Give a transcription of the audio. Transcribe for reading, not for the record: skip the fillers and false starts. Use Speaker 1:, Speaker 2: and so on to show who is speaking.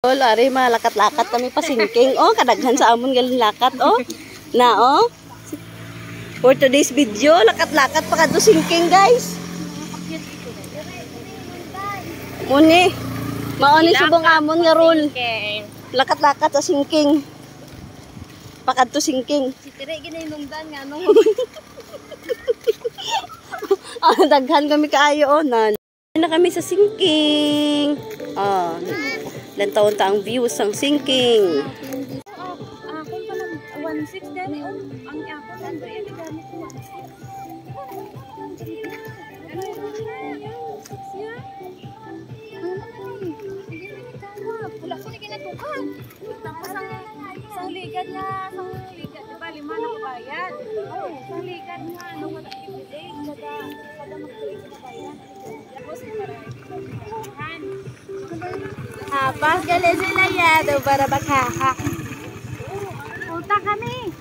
Speaker 1: Oh, lari malakat-lakat kami pasingking. Oh, kadaghan sa amon galing lakat. Oh, na oh. For today's video, lakat-lakat pa kadto singking, guys. Muni. Mauni subong amon nga rule. Lakat-lakat sa singking. Pakadto singking.
Speaker 2: Sitire ginayundan nga no.
Speaker 1: Ah, daghan kami kaayo onan. Na kami sa sinking. Ah, ilang taon ta ang views ang sinking.
Speaker 2: Kung pala 1.6 gani ang ako lang ba yan gamit ko 1.6. Ano yung siya? Wala ko na kinatukan. Tapos ang ligad na ba lima na kabayan. Ang ligad na ano wala ibigay kada mag-create na bayan. Tapos para
Speaker 1: Pas gali sila ya, do para bakahak.
Speaker 2: punta kami.